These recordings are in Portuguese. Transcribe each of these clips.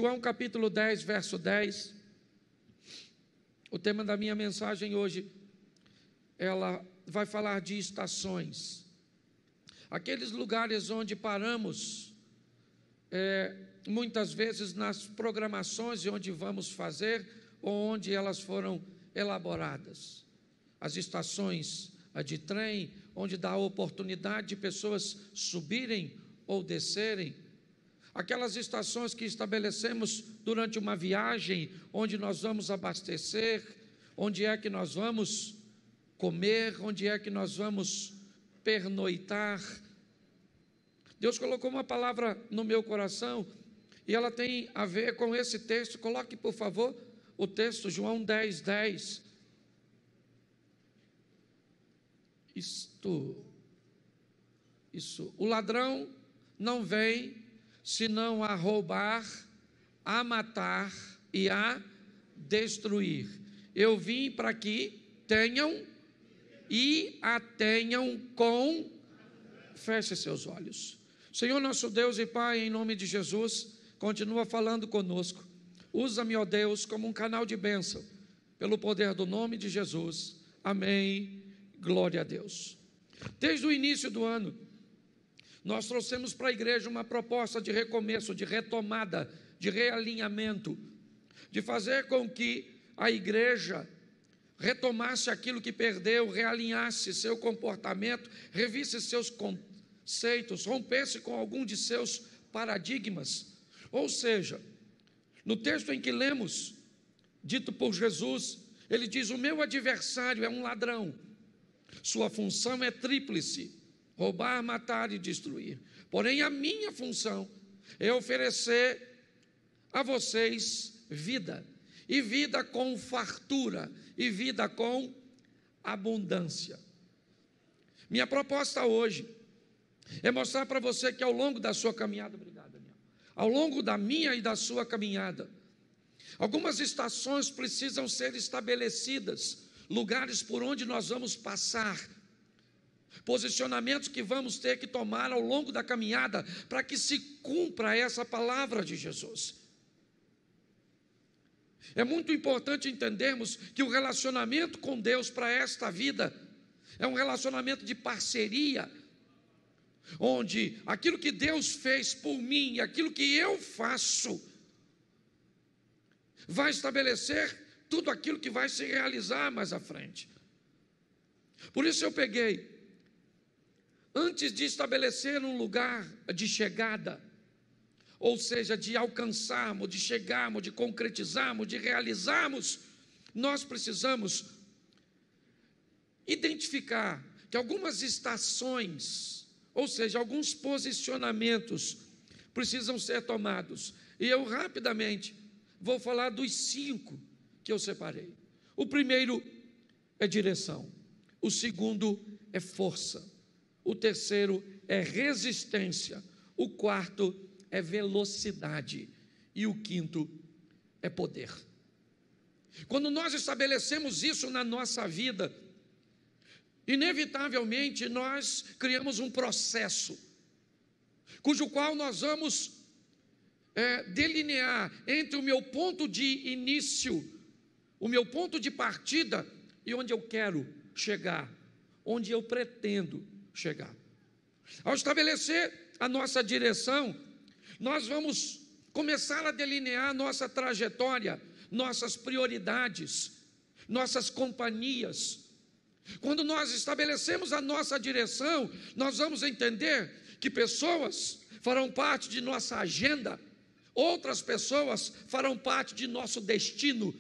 João capítulo 10, verso 10, o tema da minha mensagem hoje, ela vai falar de estações. Aqueles lugares onde paramos, muitas vezes nas programações de onde vamos fazer, ou onde elas foram elaboradas. As estações de trem, onde dá a oportunidade de pessoas subirem ou descerem. Aquelas estações que estabelecemos durante uma viagem, onde nós vamos abastecer, onde é que nós vamos comer, onde é que nós vamos pernoitar. Deus colocou uma palavra no meu coração, e ela tem a ver com esse texto. Coloque, por favor, o texto, João 10, 10. O ladrão não vem senão a roubar, a matar e a destruir. Eu vim para que tenham e a tenham com... Feche seus olhos. Senhor nosso Deus e Pai, em nome de Jesus, continua falando conosco. Usa-me, ó Deus, como um canal de bênção, pelo poder do nome de Jesus. Amém. Glória a Deus. Desde o início do ano, nós trouxemos para a igreja uma proposta de recomeço, de retomada, de realinhamento, de fazer com que a igreja retomasse aquilo que perdeu, realinhasse seu comportamento, revisse seus conceitos, rompesse com algum de seus paradigmas. Ou seja, no texto em que lemos, dito por Jesus, ele diz: o meu adversário é um ladrão, sua função é tríplice: roubar, matar e destruir. Porém, a minha função é oferecer a vocês vida, e vida com fartura, e vida com abundância. Minha proposta hoje é mostrar para você que ao longo da sua caminhada, obrigado, Daniel, ao longo da minha e da sua caminhada, algumas estações precisam ser estabelecidas, lugares por onde nós vamos passar, posicionamentos que vamos ter que tomar ao longo da caminhada, para que se cumpra essa palavra de Jesus. É muito importante entendermos que o relacionamento com Deus para esta vida é um relacionamento de parceria, onde aquilo que Deus fez por mim, aquilo que eu faço, vai estabelecer tudo aquilo que vai se realizar mais à frente. Por isso eu peguei, antes de estabelecer um lugar de chegada, ou seja, de alcançarmos, de chegarmos, de concretizarmos, de realizarmos, nós precisamos identificar que algumas estações, ou seja, alguns posicionamentos precisam ser tomados. E eu rapidamente vou falar dos 5 que eu separei. O primeiro é direção, o segundo é força, o terceiro é resistência, o quarto é velocidade e o quinto é poder. Quando nós estabelecemos isso na nossa vida, inevitavelmente nós criamos um processo, cujo qual nós vamos delinear entre o meu ponto de início, o meu ponto de partida e onde eu quero chegar, onde eu pretendo chegar. Ao estabelecer a nossa direção, nós vamos começar a delinear nossa trajetória, nossas prioridades, nossas companhias. Quando nós estabelecemos a nossa direção, nós vamos entender que pessoas farão parte de nossa agenda, outras pessoas farão parte de nosso destino.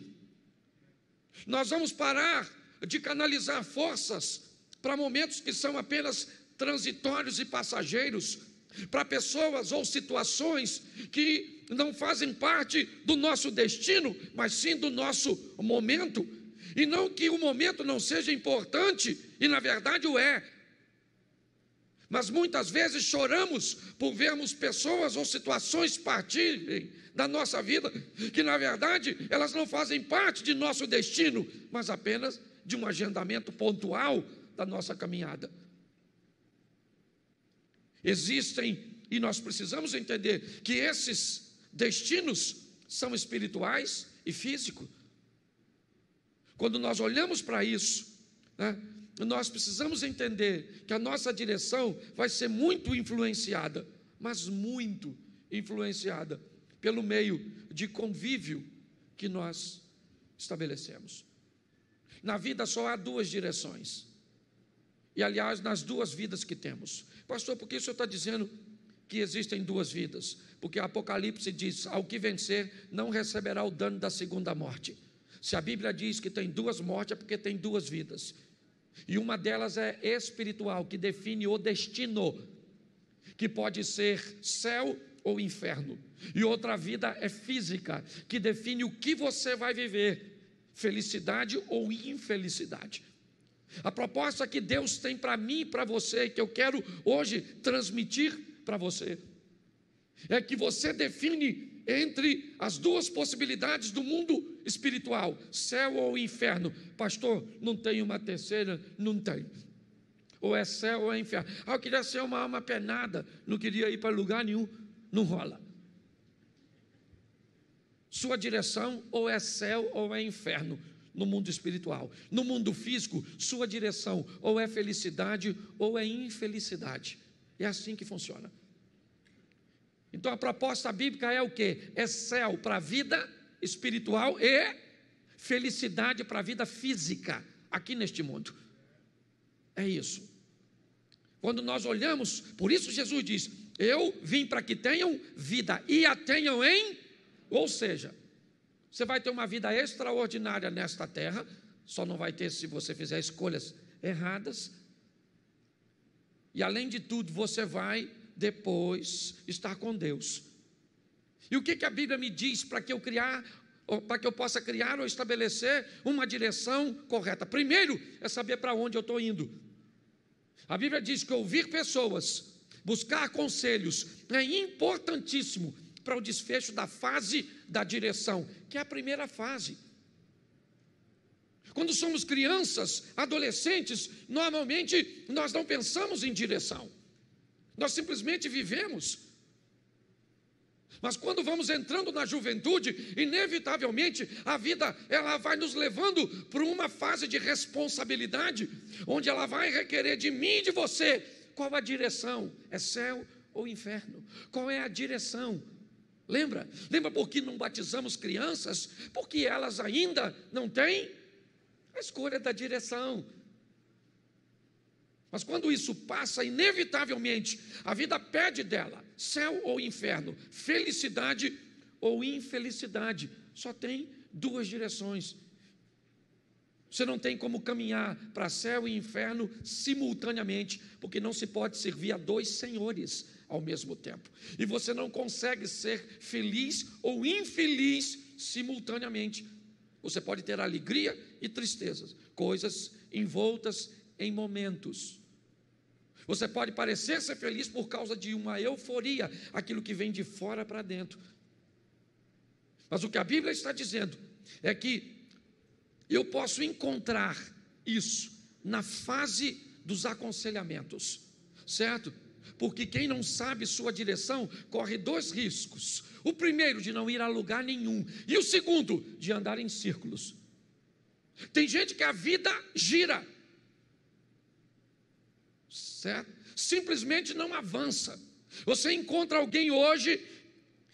Nós vamos parar de canalizar forças para momentos que são apenas transitórios e passageiros, para pessoas ou situações que não fazem parte do nosso destino, mas sim do nosso momento. E não que o momento não seja importante, e na verdade o é, mas muitas vezes choramos por vermos pessoas ou situações partirem da nossa vida, que na verdade elas não fazem parte de nosso destino, mas apenas de um agendamento pontual da nossa caminhada. Existem, e nós precisamos entender que esses destinos são espirituais e físicos. Quando nós olhamos para isso, né, nós precisamos entender que a nossa direção vai ser muito influenciada, mas muito influenciada pelo meio de convívio que nós estabelecemos. Na vida só há duas direções. E, aliás, nas duas vidas que temos. Pastor, por que o senhor está dizendo que existem duas vidas? Porque Apocalipse diz: ao que vencer não receberá o dano da segunda morte. Se a Bíblia diz que tem duas mortes, é porque tem duas vidas. E uma delas é espiritual, que define o destino, que pode ser céu ou inferno. E outra vida é física, que define o que você vai viver, felicidade ou infelicidade. A proposta que Deus tem para mim e para você, que eu quero hoje transmitir para você, é que você define entre as duas possibilidades do mundo espiritual, céu ou inferno. Pastor, não tem uma terceira? Não tem. Ou é céu ou é inferno. Eu queria ser uma alma penada, não queria ir para lugar nenhum. Não rola. Sua direção ou é céu ou é inferno no mundo espiritual. No mundo físico, sua direção ou é felicidade ou é infelicidade. É assim que funciona. Então a proposta bíblica é o quê? É céu para a vida espiritual e felicidade para a vida física aqui neste mundo. É isso. Quando nós olhamos, por isso Jesus diz: eu vim para que tenham vida e a tenham em... Ou seja, você vai ter uma vida extraordinária nesta terra, só não vai ter se você fizer escolhas erradas. E além de tudo, você vai depois estar com Deus. E o que a Bíblia me diz para que eu possa criar ou estabelecer uma direção correta? Primeiro é saber para onde eu estou indo. A Bíblia diz que ouvir pessoas, buscar conselhos é importantíssimo para o desfecho da fase da direção, que é a primeira fase. Quando somos crianças, adolescentes, normalmente nós não pensamos em direção, nós simplesmente vivemos. Mas quando vamos entrando na juventude, inevitavelmente a vida ela vai nos levando para uma fase de responsabilidade, onde ela vai requerer de mim e de você qual a direção, é céu ou inferno, qual é a direção. Lembra por que não batizamos crianças? Porque elas ainda não têm a escolha da direção. Mas quando isso passa, inevitavelmente, a vida pede dela, céu ou inferno, felicidade ou infelicidade. Só tem duas direções. Você não tem como caminhar para céu e inferno simultaneamente, porque não se pode servir a dois senhores ao mesmo tempo. E você não consegue ser feliz ou infeliz simultaneamente. Você pode ter alegria e tristezas, coisas envoltas em momentos. Você pode parecer ser feliz por causa de uma euforia, aquilo que vem de fora para dentro. Mas o que a Bíblia está dizendo é que eu posso encontrar isso na fase dos aconselhamentos, certo? Porque quem não sabe sua direção corre dois riscos. O primeiro, de não ir a lugar nenhum, e o segundo, de andar em círculos. Tem gente que a vida gira, certo? Simplesmente não avança. Você encontra alguém hoje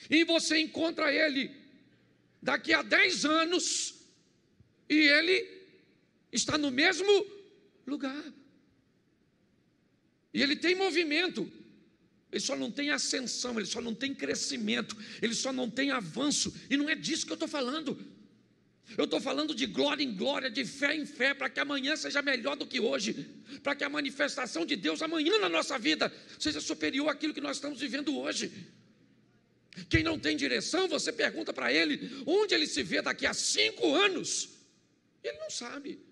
e você encontra ele daqui a 10 anos e ele está no mesmo lugar. E ele tem movimento, ele só não tem ascensão, ele só não tem crescimento, ele só não tem avanço. E não é disso que eu estou falando. Eu estou falando de glória em glória, de fé em fé, para que amanhã seja melhor do que hoje, para que a manifestação de Deus amanhã na nossa vida seja superior àquilo que nós estamos vivendo hoje. Quem não tem direção, você pergunta para ele onde ele se vê daqui a 5 anos, ele não sabe.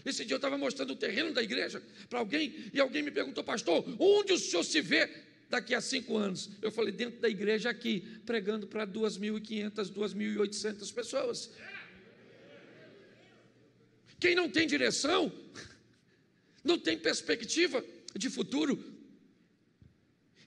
Esse dia eu estava mostrando o terreno da igreja para alguém, e alguém me perguntou: pastor, onde o senhor se vê daqui a 5 anos? Eu falei: dentro da igreja aqui, pregando para 2.500, 2.800 pessoas. Quem não tem direção, não tem perspectiva de futuro.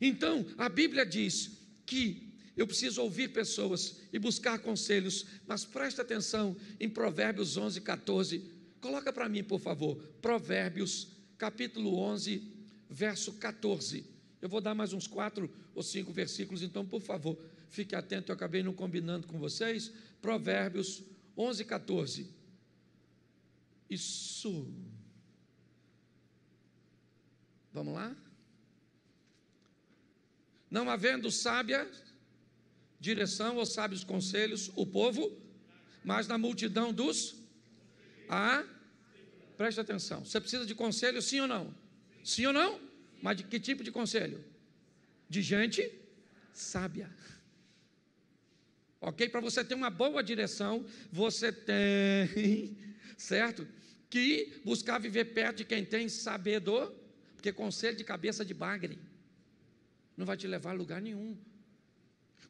Então, a Bíblia diz que eu preciso ouvir pessoas e buscar conselhos, mas presta atenção em Provérbios 11, 14. Coloca para mim, por favor, Provérbios, capítulo 11, verso 14. Eu vou dar mais uns 4 ou 5 versículos, então, por favor, fique atento, eu acabei não combinando com vocês. Provérbios 11, 14. Isso. Vamos lá? Não havendo sábia direção ou sábios conselhos, o povo, mas na multidão dos... Preste atenção, você precisa de conselho, sim ou não? Sim ou não? Mas de que tipo de conselho? De gente sábia. Ok? Para você ter uma boa direção, você tem, certo? Que buscar viver perto de quem tem sabedor, porque conselho de cabeça de bagre não vai te levar a lugar nenhum.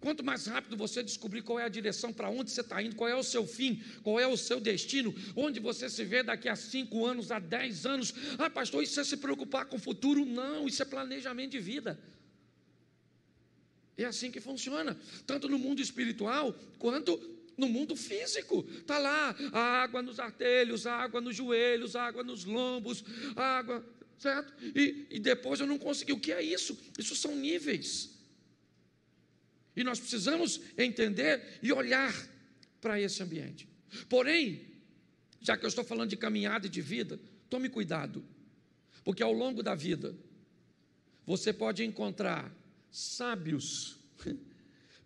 Quanto mais rápido você descobrir qual é a direção, para onde você está indo, qual é o seu fim, qual é o seu destino, onde você se vê daqui a 5 anos, a 10 anos. Pastor, isso é se preocupar com o futuro? Não, isso é planejamento de vida. É assim que funciona, tanto no mundo espiritual, quanto no mundo físico. Está lá, a água nos artelhos, a água nos joelhos, a água nos lombos, a água, certo? E depois eu não consegui. O que é isso? Isso são níveis. E nós precisamos entender e olhar para esse ambiente. Porém, já que eu estou falando de caminhada e de vida, tome cuidado, porque ao longo da vida, você pode encontrar sábios,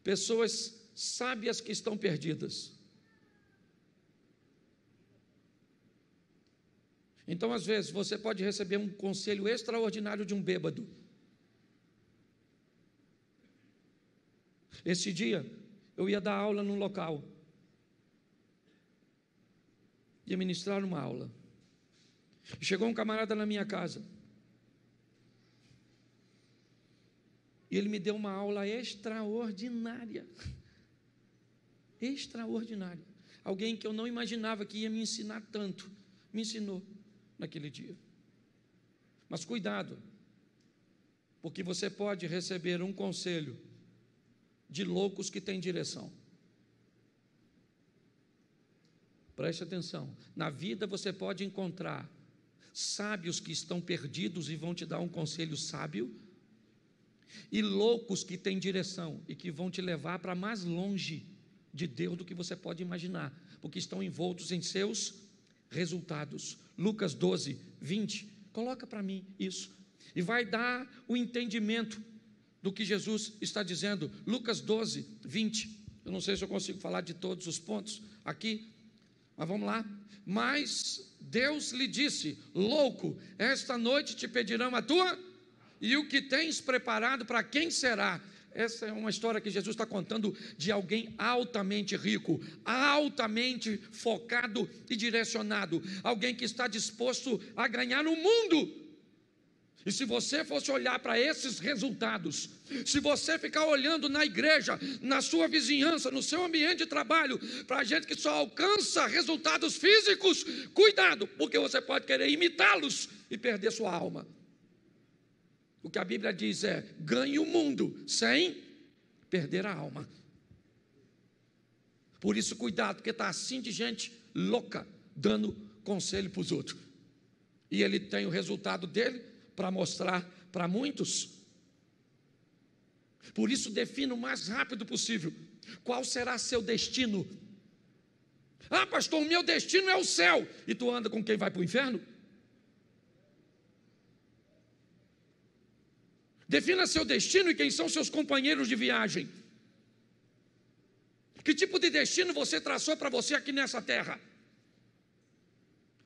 pessoas sábias que estão perdidas. Então, às vezes, você pode receber um conselho extraordinário de um bêbado. Esse dia, eu ia dar aula num local, ia ministrar uma aula, e chegou um camarada na minha casa, e ele me deu uma aula extraordinária, alguém que eu não imaginava que ia me ensinar tanto, me ensinou naquele dia. Mas cuidado, porque você pode receber um conselho de loucos que têm direção. Preste atenção, na vida você pode encontrar sábios que estão perdidos e vão te dar um conselho sábio, e loucos que têm direção e que vão te levar para mais longe de Deus do que você pode imaginar, porque estão envoltos em seus resultados. Lucas 12, 20, coloca para mim isso, e vai dar o entendimento do que Jesus está dizendo. Lucas 12, 20, eu não sei se eu consigo falar de todos os pontos aqui, mas vamos lá. Mas Deus lhe disse: louco, esta noite te pedirão a tua, e o que tens preparado para quem será? Essa é uma história que Jesus está contando de alguém altamente rico, altamente focado e direcionado, alguém que está disposto a ganhar o mundo. E se você fosse olhar para esses resultados, se você ficar olhando na igreja, na sua vizinhança, no seu ambiente de trabalho, para gente que só alcança resultados físicos, cuidado, porque você pode querer imitá-los e perder sua alma. O que a Bíblia diz é: ganhe o mundo sem perder a alma. Por isso, cuidado, porque está assim de gente louca, dando conselho para os outros, e ele tem o resultado dele para mostrar para muitos. Por isso, defina o mais rápido possível qual será seu destino. Pastor, o meu destino é o céu, e tu anda com quem vai para o inferno? Defina seu destino e quem são seus companheiros de viagem. Que tipo de destino você traçou para você aqui nessa terra?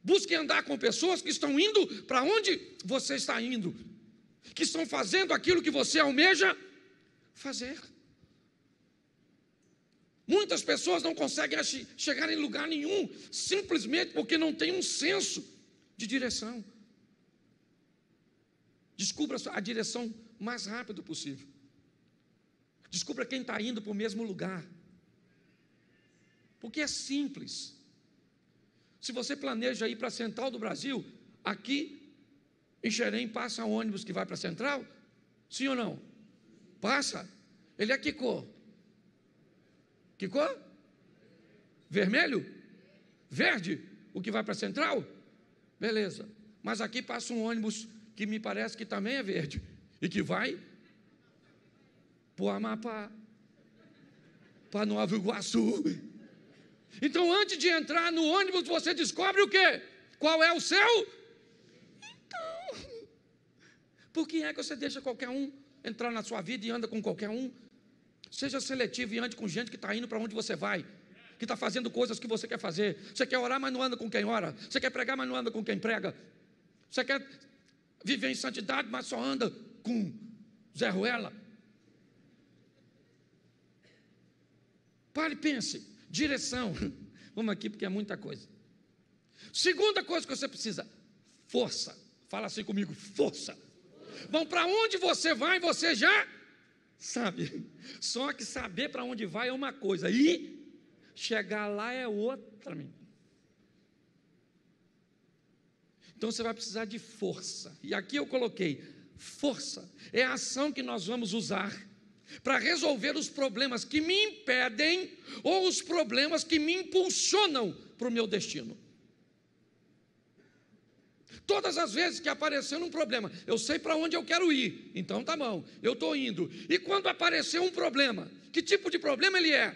Busque andar com pessoas que estão indo para onde você está indo, que estão fazendo aquilo que você almeja fazer. Muitas pessoas não conseguem chegar em lugar nenhum, simplesmente porque não tem um senso de direção. Descubra a direção mais rápido possível. Descubra quem está indo para o mesmo lugar, porque é simples. Se você planeja ir para a Central do Brasil, aqui em Xerém passa ônibus que vai para a Central? Sim ou não? Passa. Ele é que cor? Que cor? Vermelho? Verde? O que vai para a Central? Beleza. Mas aqui passa um ônibus que me parece que também é verde e que vai para o Amapá, para Nova Iguaçu. Então, antes de entrar no ônibus, você descobre o quê? Qual é o seu? Então, por que é que você deixa qualquer um entrar na sua vida e anda com qualquer um? Seja seletivo e ande com gente que está indo para onde você vai, que está fazendo coisas que você quer fazer. Você quer orar, mas não anda com quem ora. Você quer pregar, mas não anda com quem prega. Você quer viver em santidade, mas só anda com Zé Ruela. Pare e pense. Direção. Vamos aqui porque é muita coisa. Segunda coisa que você precisa: força. Fala assim comigo: força. Bom, para onde você vai, você já sabe. Só que saber para onde vai é uma coisa, e chegar lá é outra. Então você vai precisar de força. E aqui eu coloquei: força é a ação que nós vamos usar para resolver os problemas que me impedem ou os problemas que me impulsionam para o meu destino. Todas as vezes que aparecer um problema, eu sei para onde eu quero ir, então tá bom, eu estou indo. E quando aparecer um problema, que tipo de problema ele é?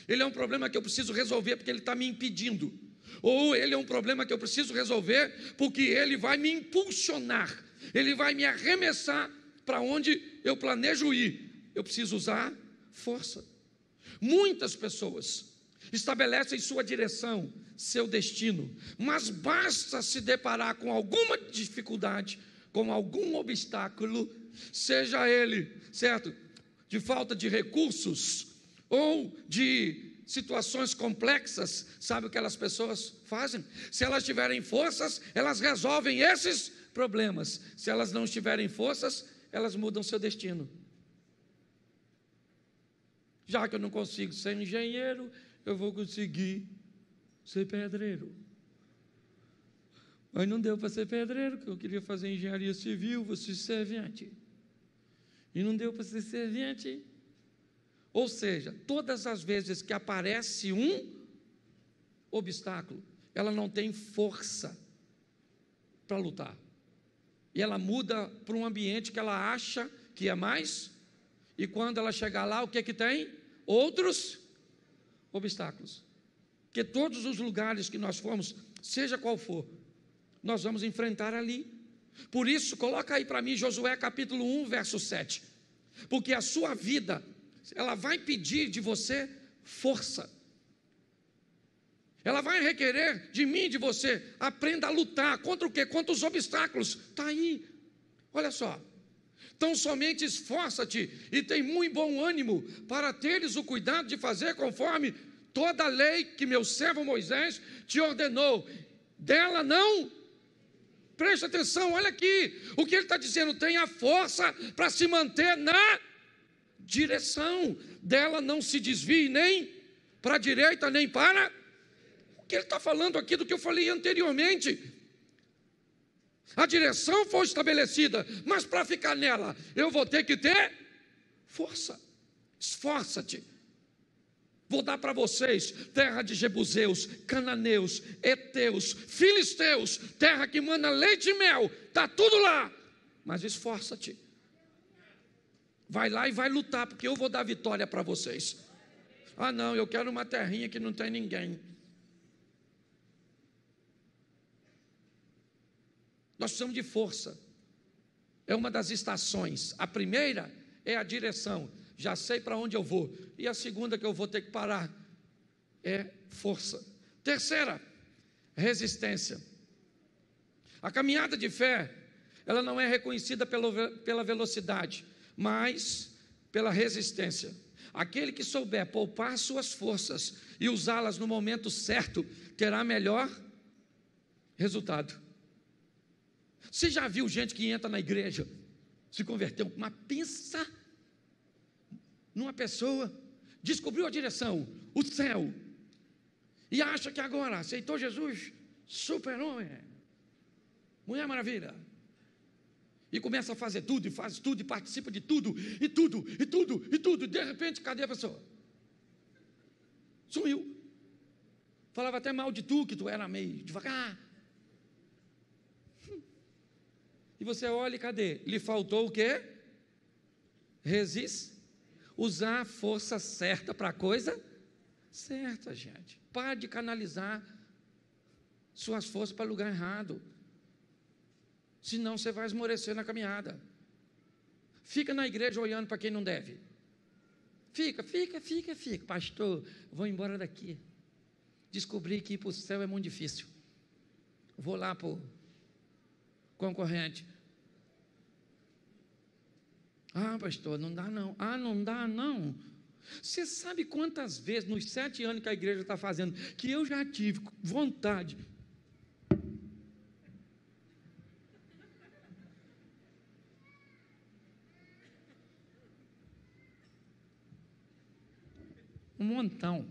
Ele é um problema que eu preciso resolver porque ele está me impedindo, ou ele é um problema que eu preciso resolver porque ele vai me impulsionar, ele vai me arremessar para onde eu planejo ir. Eu preciso usar força. Muitas pessoas estabelecem sua direção, seu destino, mas basta se deparar com alguma dificuldade, com algum obstáculo, seja ele, certo, de falta de recursos ou de situações complexas. Sabe o que aquelas pessoas fazem? Se elas tiverem forças, elas resolvem esses problemas. Se elas não tiverem forças, elas mudam seu destino. Já que eu não consigo ser engenheiro, eu vou conseguir ser pedreiro. Mas não deu para ser pedreiro, porque eu queria fazer engenharia civil, vou ser servente. E não deu para ser servente. Ou seja, todas as vezes que aparece um obstáculo, ela não tem força para lutar. E ela muda para um ambiente que ela acha que é mais. E quando ela chegar lá, o que tem? Outros obstáculos. Porque todos os lugares que nós formos, seja qual for, nós vamos enfrentar ali. Por isso, coloca aí para mim Josué capítulo 1, verso 7. Porque a sua vida, ela vai pedir de você força. Ela vai requerer de mim, de você, aprenda a lutar. Contra o quê? Contra os obstáculos. Está aí. Olha só. Então somente esforça-te e tem muito bom ânimo para teres o cuidado de fazer conforme toda a lei que meu servo Moisés te ordenou. Dela não, preste atenção, olha aqui, o que ele está dizendo: tenha força para se manter na direção, dela não se desvie nem para a direita nem para... O que ele está falando aqui do que eu falei anteriormente. A direção foi estabelecida, mas para ficar nela, eu vou ter que ter força. Esforça-te. Vou dar para vocês terra de jebuseus, cananeus, heteus, filisteus, terra que mana leite e mel, está tudo lá. Mas esforça-te. Vai lá e vai lutar, porque eu vou dar vitória para vocês. Ah não, eu quero uma terrinha que não tem ninguém. Nós precisamos de força. É uma das estações. A primeira é a direção. Já sei para onde eu vou. E a segunda que eu vou ter que parar é força. Terceira, resistência. A caminhada de fé, ela não é reconhecida pela velocidade, mas pela resistência. Aquele que souber poupar suas forças e usá-las no momento certo, terá melhor resultado. Você já viu gente que entra na igreja, se converteu, mas pensa numa pessoa, descobriu a direção, o céu, e acha que agora aceitou Jesus, super-homem, Mulher Maravilha, e começa a fazer tudo, e faz tudo, e participa de tudo, e de repente, cadê a pessoa? Sumiu. Falava até mal de tu, que tu era meio devagar. E você olha e cadê? Lhe faltou o quê? Usar a força certa para a coisa certa, gente. Pare de canalizar suas forças para lugar errado. Senão você vai esmorecer na caminhada. Fica na igreja olhando para quem não deve. Fica. Pastor, vou embora daqui. Descobri que ir para o céu é muito difícil. Vou lá para o concorrente. Ah, pastor, não dá não. Ah, não dá não. Você sabe quantas vezes, nos 7 anos que a igreja está fazendo, que eu já tive vontade. Um montão.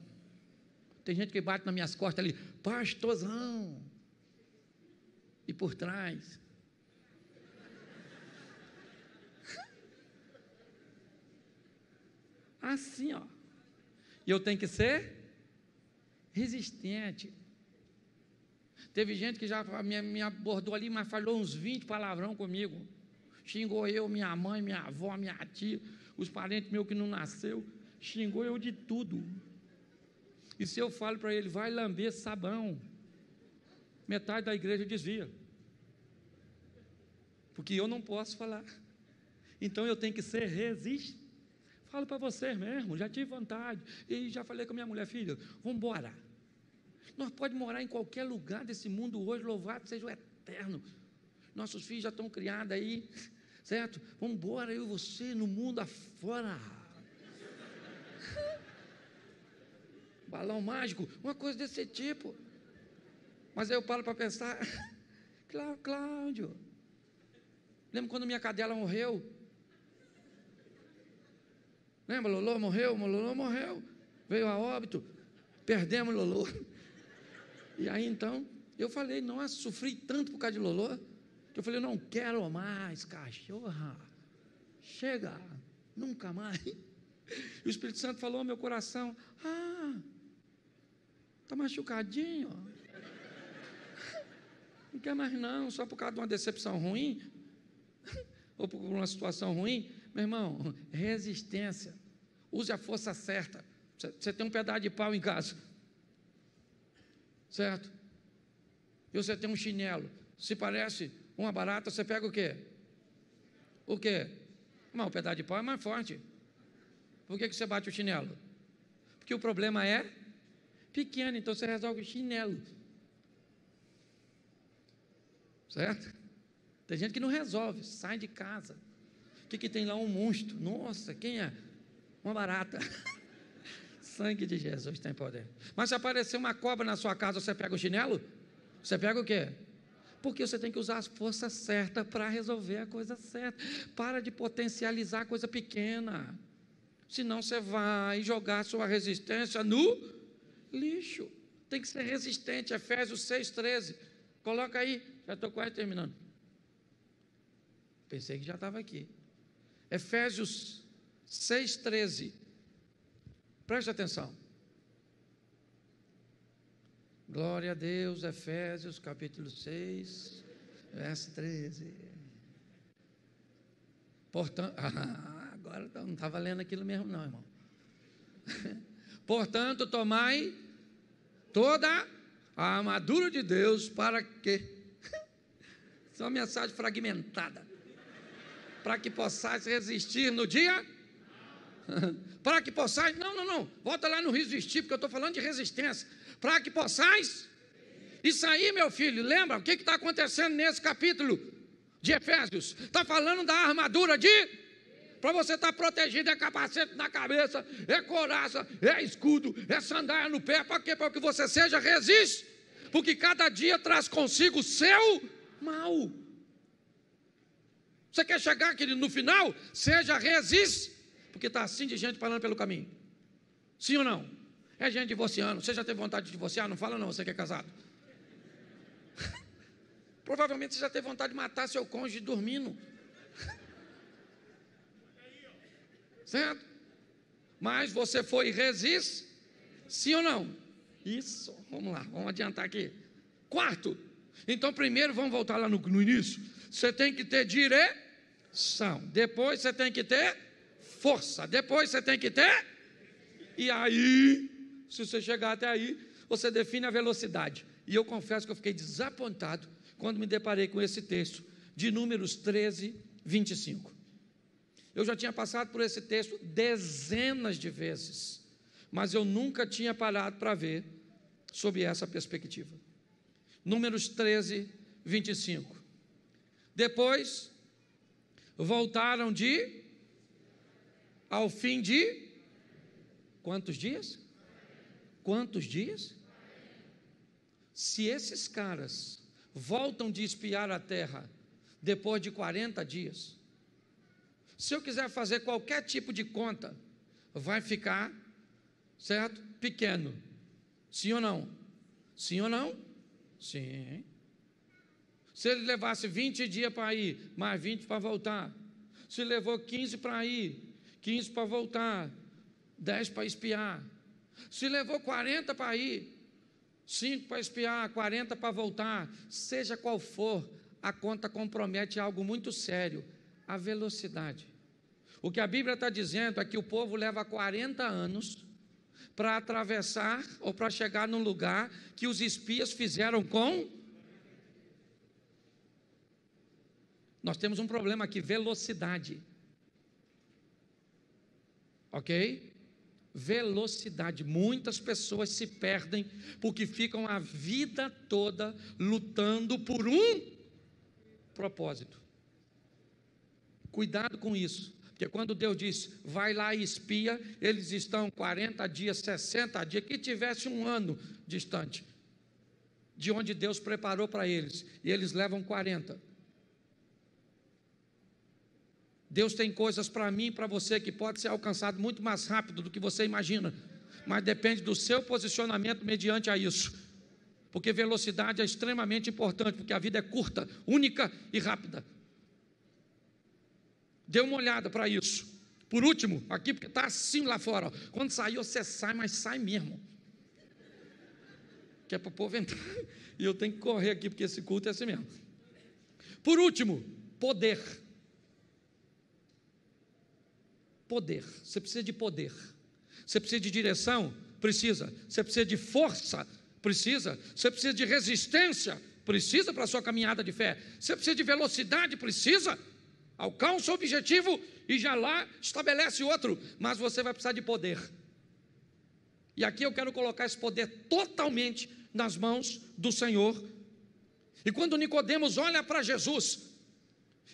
Tem gente que bate nas minhas costas ali, pastorzão. E por trás. Assim, ó. E eu tenho que ser resistente. Teve gente que já me abordou ali, mas falou uns 20 palavrão comigo. Xingou eu, minha mãe, minha avó, minha tia, os parentes meus que não nasceu. Xingou eu de tudo. E se eu falo para ele, vai lamber sabão, metade da igreja desvia. Porque eu não posso falar. Então eu tenho que ser resistente. Falo para vocês mesmo, já tive vontade. E já falei com a minha mulher, filha, vamos embora. Nós podemos morar em qualquer lugar desse mundo hoje, louvado seja o Eterno. Nossos filhos já estão criados aí, certo? Vamos embora, eu e você, no mundo afora. Balão mágico, uma coisa desse tipo. Mas aí eu paro para pensar, Cláudio, lembra quando minha cadela morreu? Lembra, Lolô morreu? Lolô morreu, veio a óbito, perdemos Lolô. E aí então, eu falei, nossa, sofri tanto por causa de Lolô, que eu falei, não quero mais cachorra, chega, nunca mais. E o Espírito Santo falou ao meu coração, está machucadinho, não quer mais não, só por causa de uma decepção ruim, ou por uma situação ruim. Meu irmão, resistência, use a força certa. Você tem um pedaço de pau em casa, certo? E você tem um chinelo, se parece uma barata, você pega o quê? O quê? Mas o pedaço de pau é mais forte. Por que você bate o chinelo? Porque o problema é pequeno, então você resolve o chinelo, certo? Tem gente que não resolve, sai de casa. O que tem lá? Um monstro. Nossa, quem é? Uma barata. Sangue de Jesus tem poder. Mas se aparecer uma cobra na sua casa, você pega o chinelo? Você pega o quê? Porque você tem que usar as forças certas para resolver a coisa certa. Para de potencializar a coisa pequena. Senão você vai jogar a sua resistência no lixo. Tem que ser resistente. Efésios 6,13. Coloca aí. Já estou quase terminando. Pensei que já estava aqui. Efésios 6,13. Preste atenção. Glória a Deus, Efésios capítulo 6, verso 13. Portanto, agora não estava lendo aquilo mesmo não, irmão. Portanto, tomai toda a armadura de Deus para que... Isso é uma mensagem fragmentada. Para que possais resistir no dia... Para que possais... Não. Volta lá no resistir, porque eu estou falando de resistência. Para que possais... Isso aí, meu filho, lembra? O que está acontecendo nesse capítulo de Efésios? Está falando da armadura de... Para você estar protegido, é capacete na cabeça, é couraça, é escudo, é sandália no pé. Para quê? Para que você seja resiste. Porque cada dia traz consigo o seu mal. Você quer chegar, querido, no final? Seja resiste. Porque está assim de gente parando pelo caminho. Sim ou não? É gente divorciando. Você já teve vontade de divorciar? Não fala não, você que é casado. Provavelmente você já teve vontade de matar seu cônjuge dormindo. Certo? Mas você foi resiste. Sim ou não? Isso, vamos lá, vamos adiantar aqui. Quarto, então primeiro vamos voltar lá no início. Você tem que ter direção, depois você tem que ter força, depois você tem que ter... E aí, se você chegar até aí, você define a velocidade. E eu confesso que eu fiquei desapontado quando me deparei com esse texto de Números 13, 25. Eu já tinha passado por esse texto dezenas de vezes, mas eu nunca tinha parado para ver sob essa perspectiva. Números 13, 25. Depois, voltaram ao fim de quantos dias? Quantos dias? Se esses caras voltam de espiar a terra depois de 40 dias, se eu quiser fazer qualquer tipo de conta, vai ficar, certo? Pequeno. Sim ou não? Sim ou não? Sim. Se ele levasse 20 dias para ir, mais 20 para voltar. Se levou 15 para ir, 15 para voltar, 10 para espiar. Se levou 40 para ir, 5 para espiar, 40 para voltar, seja qual for, a conta compromete algo muito sério, a velocidade. O que a Bíblia está dizendo é que o povo leva 40 anos para atravessar ou para chegar num lugar que os espias fizeram com... Nós temos um problema aqui, velocidade. Ok? Velocidade. Muitas pessoas se perdem porque ficam a vida toda lutando por um propósito. Cuidado com isso, porque quando Deus diz, vai lá e espia, eles estão 40 dias, 60 dias, que tivesse um ano distante de onde Deus preparou para eles, e eles levam 40. Deus tem coisas para mim e para você que pode ser alcançado muito mais rápido do que você imagina, mas depende do seu posicionamento mediante a isso, porque velocidade é extremamente importante, porque a vida é curta, única e rápida. Dê uma olhada para isso. Por último, aqui, porque está assim lá fora, ó. Quando sair você sai, mas sai mesmo, que é para o povo entrar, e eu tenho que correr aqui, porque esse culto é assim mesmo. Por último, poder. Poder, você precisa de poder. Você precisa de direção? Precisa. Você precisa de força? Precisa. Você precisa de resistência? Precisa para a sua caminhada de fé. Você precisa de velocidade? Precisa. Alcança o objetivo e já lá estabelece outro, mas você vai precisar de poder. E aqui eu quero colocar esse poder totalmente nas mãos do Senhor. E quando Nicodemos olha para Jesus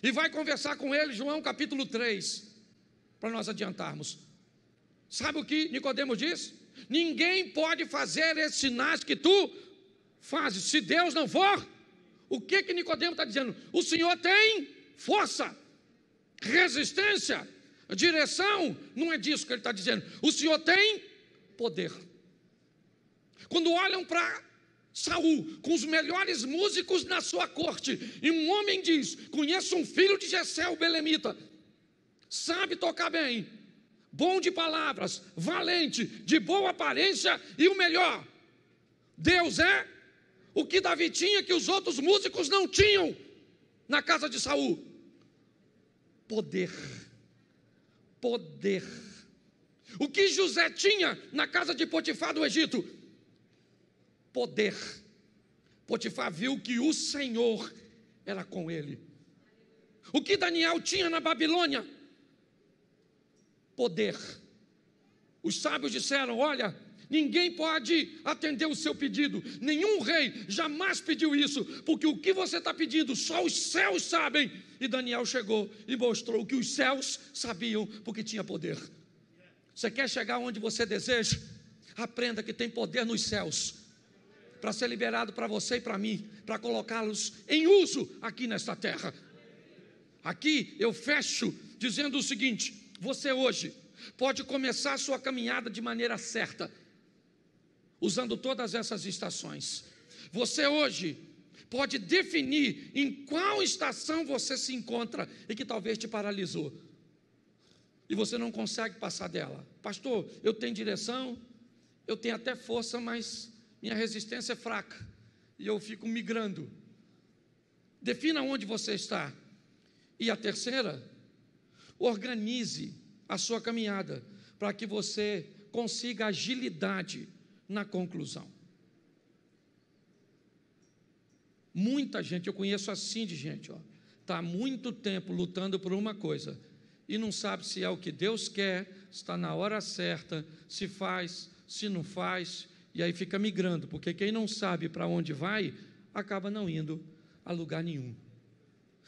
e vai conversar com ele, João capítulo 3, para nós adiantarmos, sabe o que Nicodemos diz? Ninguém pode fazer esses sinais que tu fazes, se Deus não for. O que Nicodemos está dizendo? O Senhor tem força, resistência, direção. Não é disso que ele está dizendo. O Senhor tem poder. Quando olham para Saul, com os melhores músicos na sua corte, e um homem diz, conheço um filho de Jessé, o belemita, sabe tocar bem, bom de palavras, valente, de boa aparência, e o melhor, Deus é o que Davi tinha que os outros músicos não tinham na casa de Saul: poder. Poder. O que José tinha na casa de Potifar do Egito? Poder. Potifar viu que o Senhor era com ele. O que Daniel tinha na Babilônia? Poder. Os sábios disseram, olha, ninguém pode atender o seu pedido, nenhum rei jamais pediu isso, porque o que você está pedindo, só os céus sabem. E Daniel chegou e mostrou que os céus sabiam, porque tinha poder. Você quer chegar onde você deseja? Aprenda que tem poder nos céus, para ser liberado para você e para mim, para colocá-los em uso aqui nesta terra. Aqui eu fecho dizendo o seguinte: você hoje pode começar a sua caminhada de maneira certa, usando todas essas estações. Você hoje pode definir em qual estação você se encontra e que talvez te paralisou, e você não consegue passar dela. Pastor, eu tenho direção, eu tenho até força, mas minha resistência é fraca, e eu fico migrando. Defina onde você está. E a terceira, organize a sua caminhada, para que você consiga agilidade na conclusão. Muita gente, eu conheço assim de gente, está há muito tempo lutando por uma coisa, e não sabe se é o que Deus quer, se está na hora certa, se faz, se não faz, e aí fica migrando, porque quem não sabe para onde vai, acaba não indo a lugar nenhum.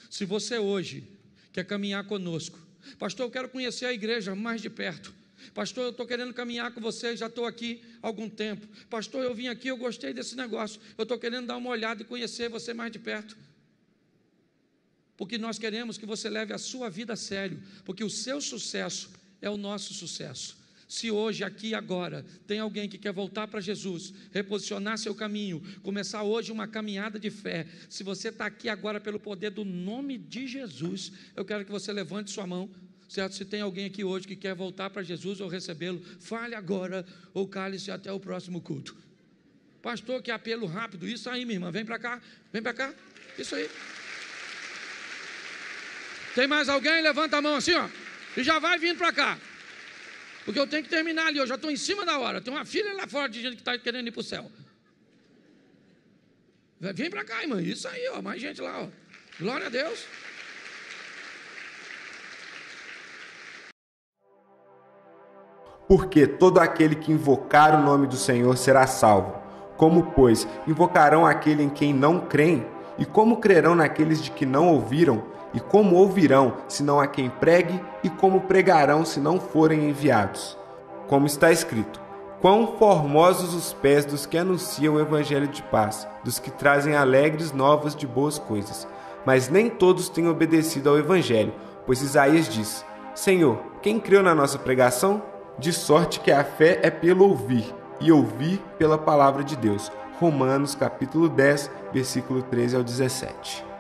Se você hoje quer caminhar conosco, pastor, eu quero conhecer a igreja mais de perto, pastor, eu estou querendo caminhar com você, já estou aqui há algum tempo, pastor, eu vim aqui, eu gostei desse negócio, eu estou querendo dar uma olhada e conhecer você mais de perto, porque nós queremos que você leve a sua vida a sério, porque o seu sucesso é o nosso sucesso. Se hoje, aqui e agora, tem alguém que quer voltar para Jesus, reposicionar seu caminho, começar hoje uma caminhada de fé, se você está aqui agora pelo poder do nome de Jesus, eu quero que você levante sua mão, certo? Se tem alguém aqui hoje que quer voltar para Jesus ou recebê-lo, fale agora ou cale-se até o próximo culto. Pastor, que apelo rápido, isso aí, minha irmã, vem para cá, isso aí. Tem mais alguém? Levanta a mão assim, e já vai vindo para cá, porque eu tenho que terminar ali, eu já estou em cima da hora, tem uma fila lá fora de gente que está querendo ir para o céu. Vem para cá, irmã, isso aí, mais gente lá, glória a Deus. Porque todo aquele que invocar o nome do Senhor será salvo. Como, pois, invocarão aquele em quem não creem? E como crerão naqueles de que não ouviram? E como ouvirão, senão a quem pregue? E como pregarão, se não forem enviados? Como está escrito: quão formosos os pés dos que anunciam o evangelho de paz, dos que trazem alegres novas de boas coisas. Mas nem todos têm obedecido ao evangelho, pois Isaías diz: Senhor, quem creu na nossa pregação? De sorte que a fé é pelo ouvir, e ouvir pela palavra de Deus. Romanos capítulo 10, versículo 13 ao 17.